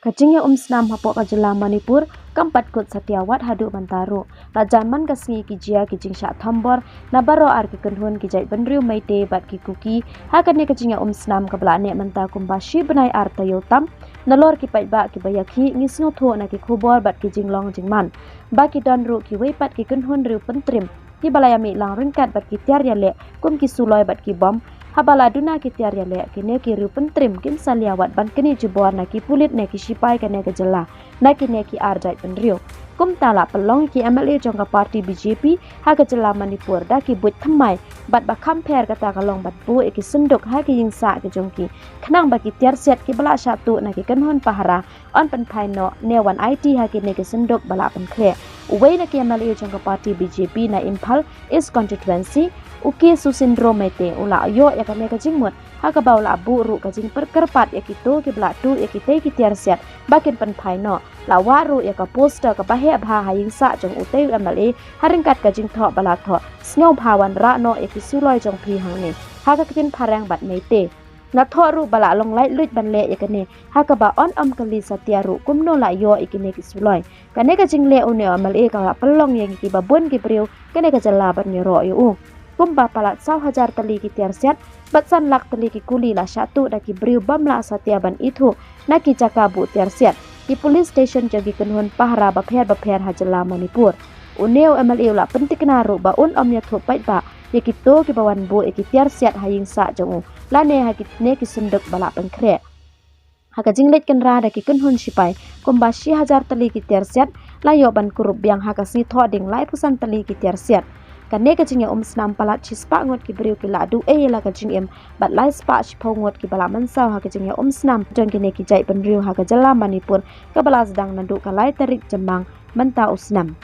Kacingnya Snam hapok kajela Manipur kampat kut Satyawat hadu Bantaru rajaman kasngi kijia kijing syak thambor nabaro ar ki kunhun kijai benriu maite bat ki kuki hakane kacingnya Snam kabla ne menta kumbashi benai ar tayotam nalor ki pai ba ki bayaki ngisno tho na ki khubor bat ki jinglong jingman ba ki don ru ki weipat ki kunhun riu pentrim ki balayami lang ringkat bat ki tiar yale kum ki suloi bat ki bom habala duna ki tiar yale ki ne ki riu pentrim kin saliawat ban kini jubor na ki pulit ne ki sipai kane kajela na ki ne ki arjai penriu kum tala pelong ki MLA jongka parti BJP ha kajela Manipur da ki buit thamai bat ba khamper kata kalong bat bu ki senduk ha ki yingsa ki jongki khnang ba ki tiar set ki bala satu na ki kanhon pahara on pen phaino newan IT ha ki ne ki senduk bala pen khle uwei na ki MLA jongka parti BJP na Imphal East constituency uki su syndrome mete ula ayo ya kane ka jingmut ha ka baula bu ru ka jing perkerpat ya kitu ki bla tu ya kite ki tiar set bakin pen phaino la waru ya ka poster ka bahe bha haying sa jong utei MLA haringkat ka jing tho bala tho snyo bhawan ra no ya ki suloi jong phi hang ne ha ka kin pharang bat mete na tho ru bala long lai luit ban le ya kane ha ka ba on kali Satyaru kumno la yo ikine ki suloi kane ka jing le une MLA ka pelong yang ki babun ki priu kane ka jala ban ni ro yu kumba palat 1,000 tali ki tiar set batsan lak tali ki kuli la satu da ki briu bamla Satyaban itu na ki jakabu tiar set di police station jagi kenhun pahra bapher hajela Manipur uneu MLA la pentik naru ba un omnya thopai ba ye ki to ki bawan bu ki tiar set haying sa jongu la ne ha ki ne ki senduk bala pengkre ha ka jinglet ken ra da ki kenhun sipai kumba 1,000 tali ki tiar set la yo ban kurup biang ha ka si tho ding lai pusan tali ki tiar set kane kacingnya Snam palat chispa ngot ki briu ki ladu la kacing em bat lai spa chipau ngot ki bala mansau ha kacingnya Snam jong kine ki jai benriu ha ka jala Manipur ka bala sedang nandu ka lai tarik jemang mentau Snam